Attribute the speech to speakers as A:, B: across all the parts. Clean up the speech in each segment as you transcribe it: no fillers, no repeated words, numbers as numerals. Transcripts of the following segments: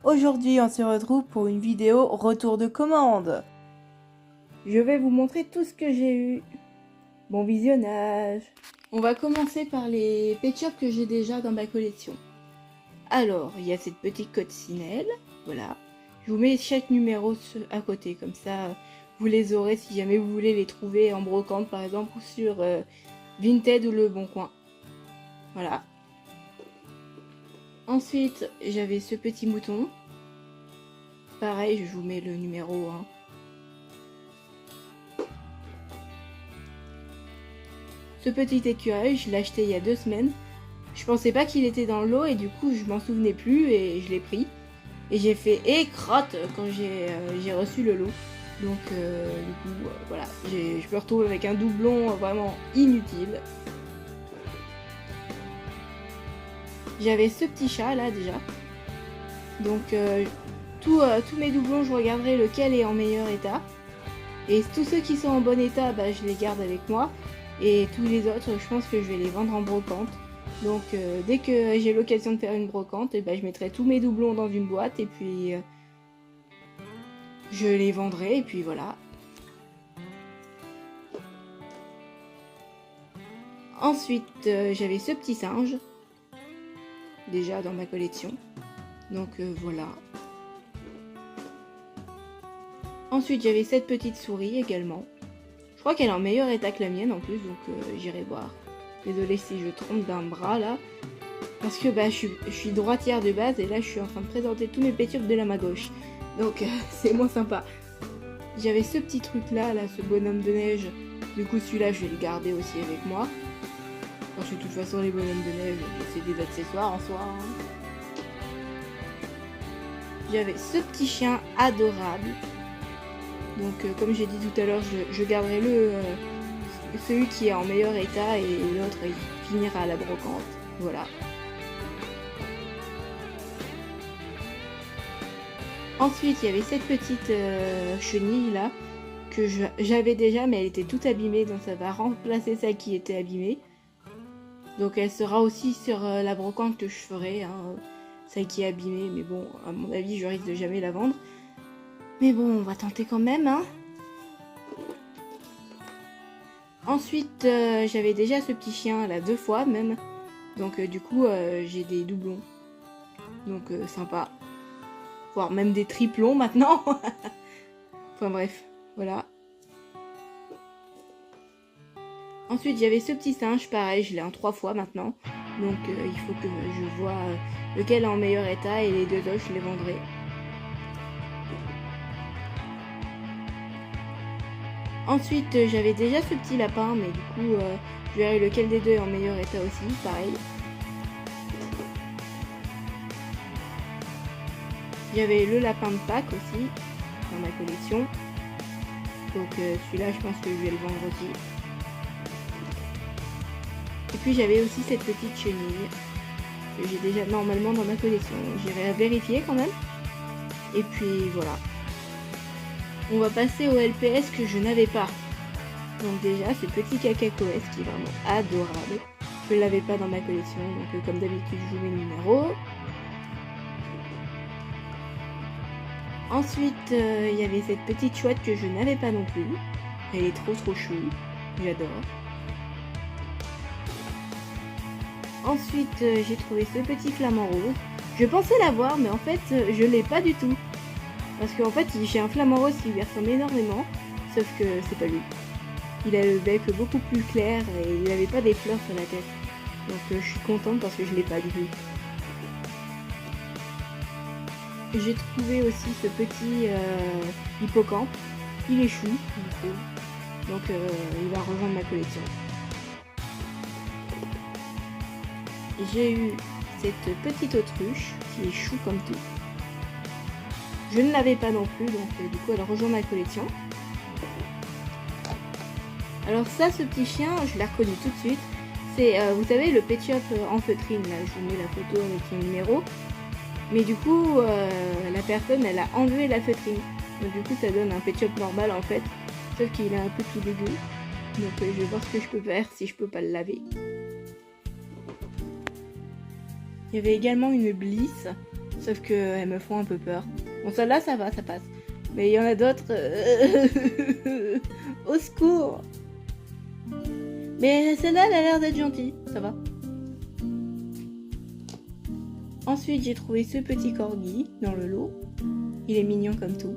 A: Aujourd'hui, on se retrouve pour une vidéo retour de commande. Je vais vous montrer tout ce que j'ai eu. Bon visionnage. On va commencer par les pet shops que j'ai déjà dans ma collection. Alors, il y a cette petite coccinelle, voilà. Je vous mets chaque numéro à côté, comme ça vous les aurez si jamais vous voulez les trouver en brocante par exemple ou sur Vinted ou Le Bon Coin. Voilà. Ensuite, j'avais ce petit mouton. Pareil, je vous mets le numéro 1. Ce petit écureuil, je l'ai acheté il y a 2 semaines. Je pensais pas qu'il était dans l'eau et du coup je m'en souvenais plus et je l'ai pris. Et j'ai fait crotte quand j'ai reçu le lot. Donc du coup voilà, je me retrouve avec un doublon vraiment inutile. J'avais ce petit chat là déjà. Donc tous mes doublons, je regarderai lequel est en meilleur état. Et tous ceux qui sont en bon état, bah, je les garde avec moi. Et tous les autres, je pense que je vais les vendre en brocante. Donc dès que j'ai l'occasion de faire une brocante, et bah, je mettrai tous mes doublons dans une boîte et puis je les vendrai et puis voilà. Ensuite, j'avais ce petit singe, déjà dans ma collection. Donc voilà. Ensuite, j'avais cette petite souris également. Je crois qu'elle est en meilleur état que la mienne en plus, donc j'irai voir. Désolée si je trompe d'un bras là. Parce que bah, je suis droitière de base et là je suis en train de présenter tous mes pétures de la main gauche. Donc c'est moins sympa. J'avais ce petit truc là, ce bonhomme de neige. Du coup celui-là je vais le garder aussi avec moi. Parce que de toute façon les bonhommes de neige c'est des accessoires en soi. J'avais ce petit chien adorable. Donc comme j'ai dit tout à l'heure, je garderai celui qui est en meilleur état et l'autre il finira à la brocante. Voilà. Ensuite il y avait cette petite chenille là que j'avais déjà mais elle était toute abîmée, donc ça va remplacer celle qui était abîmée. Donc elle sera aussi sur la brocante que je ferai, celle qui est abîmée, mais bon à mon avis je risque de jamais la vendre. Mais bon, on va tenter quand même, Ensuite, j'avais déjà ce petit chien, là, 2 fois même. Donc, du coup, j'ai des doublons. Donc, sympa. Voire même des triplons maintenant. Enfin, bref, voilà. Ensuite, j'avais ce petit singe, pareil, je l'ai en 3 fois maintenant. Donc, il faut que je vois lequel est en meilleur état et les 2 autres, je les vendrai. Ensuite, j'avais déjà ce petit lapin, mais du coup, je verrai lequel des deux est en meilleur état aussi, pareil. J'avais le lapin de Pâques aussi, dans ma collection. Donc celui-là, je pense que je vais le vendre aussi. Et puis j'avais aussi cette petite chenille, que j'ai déjà normalement dans ma collection. J'irai vérifier quand même. Et puis voilà. On va passer au LPS que je n'avais pas. Donc déjà, ce petit cacacoès qui est vraiment adorable. Je ne l'avais pas dans ma collection, donc comme d'habitude, je vous mets le numéro. Ensuite, il y avait cette petite chouette que je n'avais pas non plus. Elle est trop chou, j'adore. Ensuite, j'ai trouvé ce petit flamant rose. Je pensais l'avoir, mais en fait, je l'ai pas du tout. Parce qu'en fait, j'ai un flamant rose qui lui ressemble énormément, sauf que c'est pas lui. Il a le bec beaucoup plus clair et il n'avait pas des fleurs sur la tête. Donc je suis contente parce que je l'ai pas du tout. J'ai trouvé aussi ce petit hippocampe. Il est chou, je trouve. Donc il va rejoindre ma collection. J'ai eu cette petite autruche qui est chou comme tout. Je ne l'avais pas non plus, donc du coup elle rejoint ma collection. Alors ça, ce petit chien, je l'ai reconnu tout de suite. C'est, vous savez, le pet shop en feutrine, là, je vous mets la photo avec son numéro. Mais du coup, la personne, elle a enlevé la feutrine. Donc du coup, ça donne un pet shop normal en fait. Sauf qu'il est un peu tout dégueu. Donc je vais voir ce que je peux faire, si je peux pas le laver. Il y avait également une Bliss sauf qu'elles me font un peu peur. Bon, celle-là, ça va, ça passe. Mais il y en a d'autres... Au secours. Mais celle-là, elle a l'air d'être gentille, ça va. Ensuite, j'ai trouvé ce petit corgi dans le lot. Il est mignon comme tout.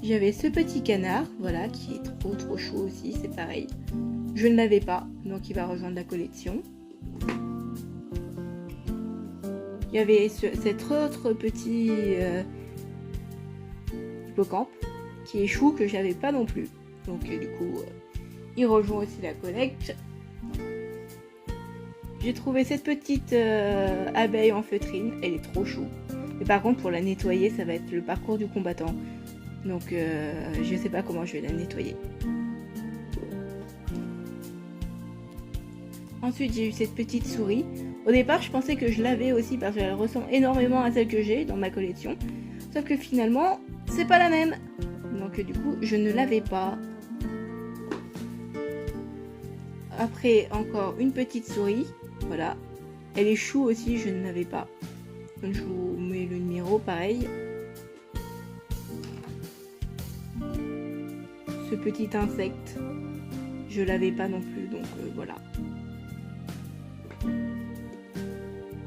A: J'avais ce petit canard, voilà, qui est trop chou aussi, c'est pareil. Je ne l'avais pas, donc il va rejoindre la collection. Il y avait cet autre petit hippocampe, qui est chou, que j'avais pas non plus. Donc du coup, il rejoint aussi la collecte. J'ai trouvé cette petite abeille en feutrine, elle est trop chou. Mais par contre, pour la nettoyer, ça va être le parcours du combattant. Donc je sais pas comment je vais la nettoyer. Ensuite, j'ai eu cette petite souris. Au départ, je pensais que je l'avais aussi parce qu'elle ressemble énormément à celle que j'ai dans ma collection. Sauf que finalement, c'est pas la même. Donc du coup, je ne l'avais pas. Après, encore une petite souris. Voilà. Elle est chou aussi, je ne l'avais pas. Donc je vous mets le numéro, pareil. Ce petit insecte, je l'avais pas non plus, donc voilà.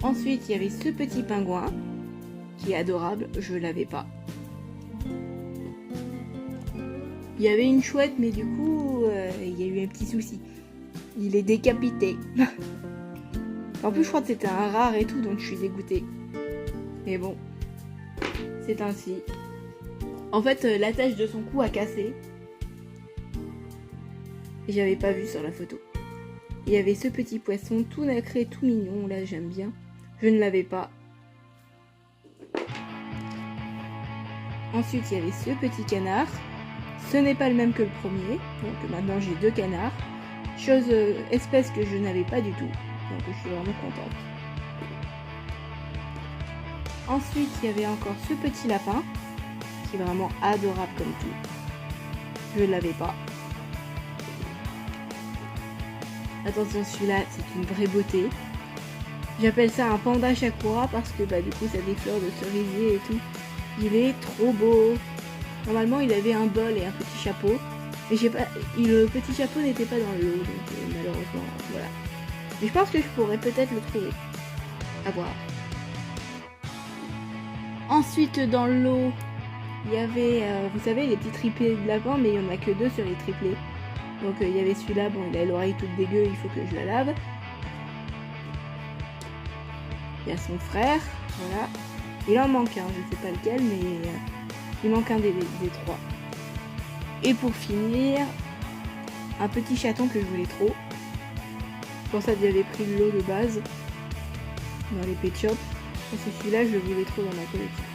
A: Ensuite, il y avait ce petit pingouin, qui est adorable, je l'avais pas. Il y avait une chouette, mais du coup, il y a eu un petit souci. Il est décapité. En plus, je crois que c'était un rare et tout, donc je suis dégoûtée. Mais bon, c'est ainsi. En fait, l'attache de son cou a cassé. Et j'avais pas vu sur la photo. Il y avait ce petit poisson tout nacré, tout mignon. Là, j'aime bien. Je ne l'avais pas. Ensuite, il y avait ce petit canard. Ce n'est pas le même que le premier. Donc maintenant, j'ai 2 canards. Chose, espèce que je n'avais pas du tout. Donc je suis vraiment contente. Ensuite, il y avait encore ce petit lapin. Qui est vraiment adorable comme tout. Je ne l'avais pas. Attention, celui-là, c'est une vraie beauté. J'appelle ça un panda Shakura parce que du coup, ça a des fleurs de cerisier et tout. Il est trop beau. Normalement, il avait un bol et un petit chapeau. Mais le petit chapeau n'était pas dans le lot, donc malheureusement, voilà. Mais je pense que je pourrais peut-être le trouver. À voir. Ensuite, dans le lot, il y avait, vous savez, les petits triplés de lapin, mais il n'y en a que 2 sur les triplés. Donc il y avait celui-là, bon, il a l'oreille toute dégueu, il faut que je la lave. Il y a son frère, voilà. Il en manque un, je ne sais pas lequel, mais il manque un des 3. Et pour finir, un petit chaton que je voulais trop. C'est pour ça que j'avais pris le lot de base dans les pet shops. Parce que celui-là, je le voulais trop dans ma collection.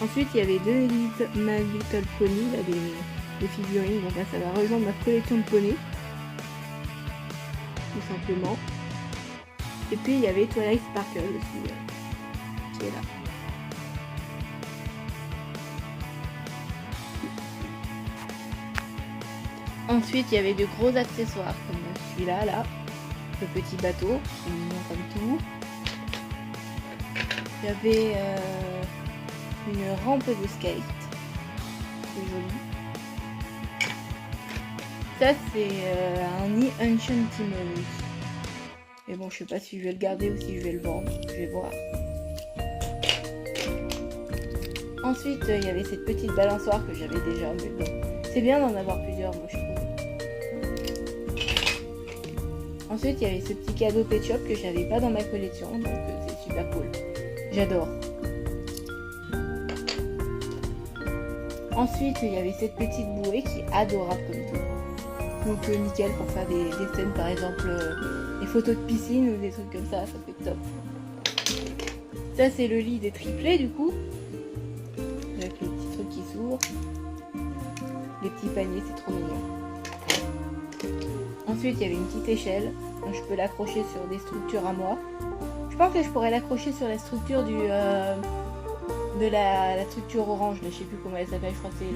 A: Ensuite, il y avait My Little Pony, là, des figurines. Donc là, ça va rejoindre ma collection de poneys. Tout simplement. Et puis, il y avait Twilight Sparkle aussi, qui est là. Ensuite, il y avait de gros accessoires, comme celui-là, là. Le petit bateau, qui est mignon comme tout. Il y avait une rampe de skate. C'est joli. Ça, c'est un Ancient Timorous. Mais bon, je sais pas si je vais le garder ou si je vais le vendre. Je vais voir. Ensuite, il y avait cette petite balançoire que j'avais déjà. Mais bon, c'est bien d'en avoir plusieurs, moi, je trouve. Ensuite, il y avait ce petit cadeau Pet Shop que j'avais pas dans ma collection. Donc, c'est super cool. J'adore. Ensuite, il y avait cette petite bouée qui est adorable comme tout. Donc nickel pour faire des scènes, par exemple des photos de piscine ou des trucs comme ça peut être top. Ça c'est le lit des triplés du coup. Avec les petits trucs qui s'ouvrent. Les petits paniers, c'est trop mignon. Ensuite, il y avait une petite échelle. Donc je peux l'accrocher sur des structures à moi. Je pense que je pourrais l'accrocher sur la structure de la structure orange, là, je sais plus comment elle s'appelle, je crois que c'est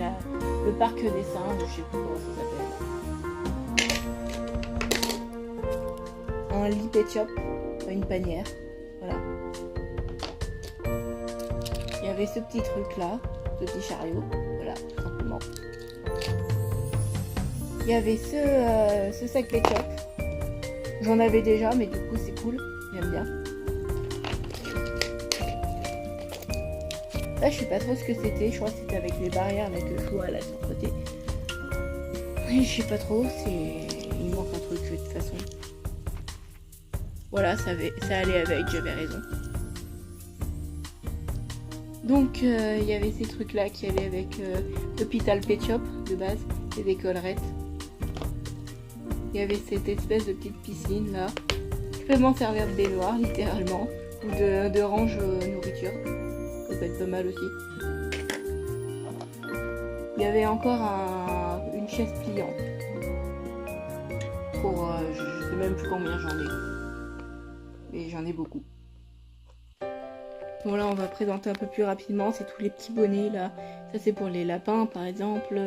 A: le parc des singes, je sais plus comment ça s'appelle. En un lit Pet Shop, une panière, voilà. Il y avait ce petit truc là, ce petit chariot, voilà, tout simplement. Il y avait ce sac Pet Shop. J'en avais déjà, mais du coup c'est cool, j'aime bien. Là je sais pas trop ce que c'était, je crois que c'était avec les barrières avec le choix là sur le côté. Et je sais pas trop, il manque un truc de toute façon. Voilà, ça allait avec, j'avais raison. Donc il y avait ces trucs là qui allaient avec l'hôpital Pet Shop de base, et des collerettes. Il y avait cette espèce de petite piscine là, qui peut m'en servir de baignoire littéralement, ou de range nourriture, ça peut être pas mal aussi. Il y avait encore une chaise pliante, pour je sais même plus combien j'en ai, mais j'en ai beaucoup. Bon là on va présenter un peu plus rapidement, c'est tous les petits bonnets là, ça c'est pour les lapins par exemple,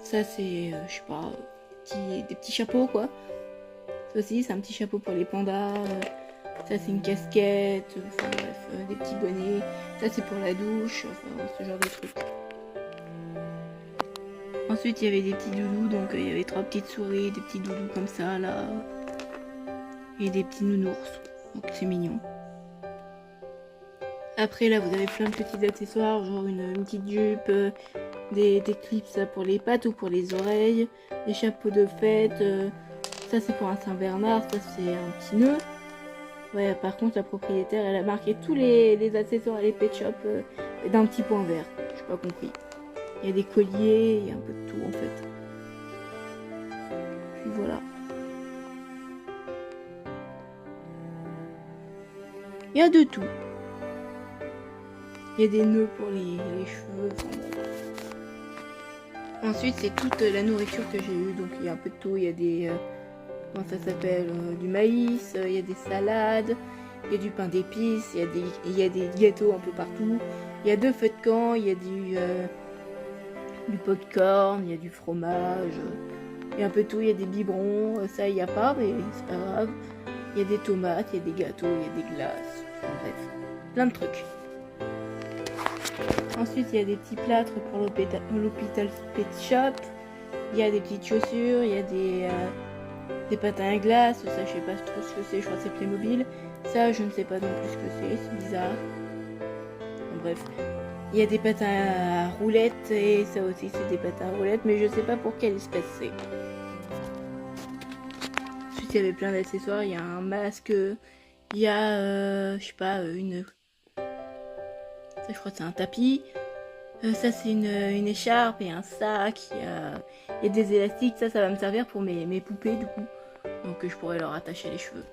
A: ça c'est, je sais pas, des petits chapeaux quoi, ça aussi c'est un petit chapeau pour les pandas, ça c'est une casquette, enfin bref, des petits bonnets, ça c'est pour la douche, enfin ce genre de trucs. Ensuite il y avait des petits doudous, donc il y avait 3 petites souris, des petits doudous comme ça là, et des petits nounours, donc c'est mignon. Après là vous avez plein de petits accessoires, genre une petite jupe, des clips ça, pour les pattes ou pour les oreilles, des chapeaux de fête, ça c'est pour un Saint-Bernard, ça c'est un petit nœud. Ouais, par contre la propriétaire elle a marqué tous les accessoires et les Pet Shop d'un petit point vert, j'ai pas compris. Il y a des colliers, il y a un peu de tout en fait. Puis voilà. Il y a de tout. Il y a des nœuds pour les cheveux. Enfin bon. Ensuite, c'est toute la nourriture que j'ai eue. Donc, il y a un peu de tout. Il y a des... comment ça s'appelle, du maïs. Il y a des salades. Il y a du pain d'épices. Il y a des gâteaux un peu partout. Il y a 2 feux de camp. Il y a du popcorn. Il y a du fromage. Il y a un peu de tout. Il y a des biberons. Ça, il n'y a pas, mais c'est pas grave. Il y a des tomates. Il y a des gâteaux. Il y a des glaces. Enfin, bref, plein de trucs. Ensuite, il y a des petits plâtres pour l'hôpital Pet Shop. Il y a des petites chaussures. Il y a des patins à glace. Ça, je sais pas trop ce que c'est. Je crois que c'est Playmobil. Ça, je ne sais pas non plus ce que c'est. C'est bizarre. Enfin, bref. Il y a des patins à roulettes. Et ça aussi, c'est des patins à roulettes. Mais je sais pas pour quelle espèce c'est. Ensuite, il y avait plein d'accessoires. Il y a un masque. Il y a, je sais pas, ça, je crois que c'est un tapis. Ça, c'est une écharpe et un sac. Il y a des élastiques. Ça va me servir pour mes poupées, du coup. Donc, je pourrais leur attacher les cheveux.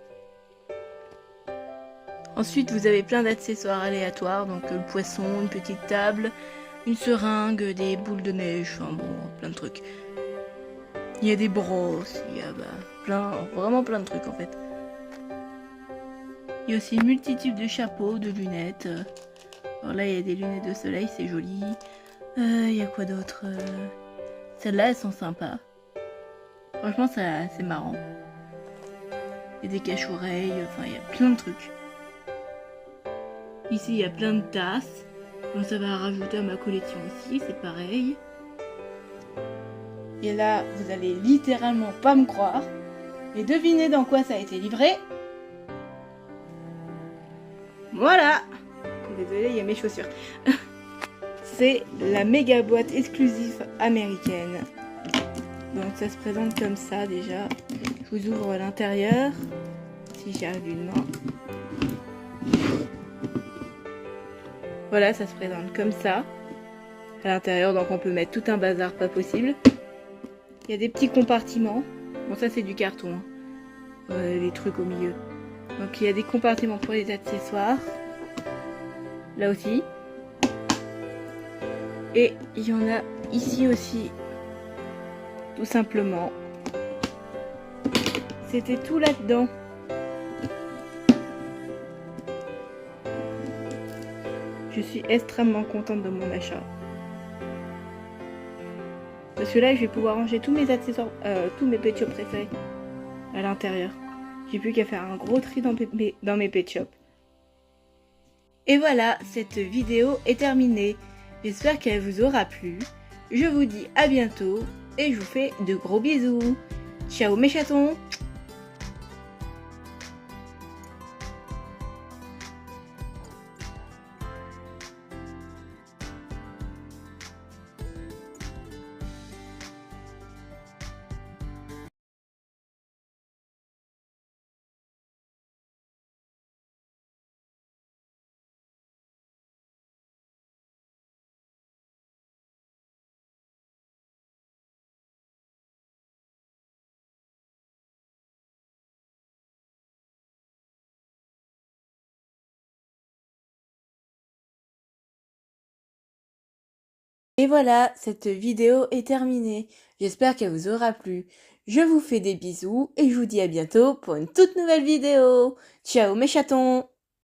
A: Ensuite, vous avez plein d'accessoires aléatoires. Donc, le poisson, une petite table, une seringue, des boules de neige. Enfin, bon, plein de trucs. Il y a des brosses. Il y a vraiment plein de trucs, en fait. Il y a aussi une multitude de chapeaux, de lunettes. Alors là, il y a des lunettes de soleil, c'est joli. Il y a quoi d'autre? Celles-là, elles sont sympas. Franchement, c'est marrant. Il y a des cache-oreilles, enfin, il y a plein de trucs. Ici, il y a plein de tasses. Donc ça va rajouter à ma collection aussi, c'est pareil. Et là, vous allez littéralement pas me croire. Mais devinez dans quoi ça a été livré. Voilà! Désolée, il y a mes chaussures. C'est la méga boîte exclusive américaine. Donc ça se présente comme ça déjà. Je vous ouvre l'intérieur. Si j'y arrive d'une main. Voilà, ça se présente comme ça. À l'intérieur, donc on peut mettre tout un bazar pas possible. Il y a des petits compartiments. Bon, ça c'est du carton. Les trucs au milieu. Donc il y a des compartiments pour les accessoires. Là aussi. Et il y en a ici aussi. Tout simplement. C'était tout là-dedans. Je suis extrêmement contente de mon achat. Parce que là, je vais pouvoir ranger tous mes accessoires, tous mes Pet Shop préférés à l'intérieur. J'ai plus qu'à faire un gros tri dans mes pet shops. Et voilà, cette vidéo est terminée. J'espère qu'elle vous aura plu. Je vous dis à bientôt et je vous fais de gros bisous. Ciao mes chatons! Et voilà, cette vidéo est terminée. J'espère qu'elle vous aura plu. Je vous fais des bisous et je vous dis à bientôt pour une toute nouvelle vidéo. Ciao mes chatons!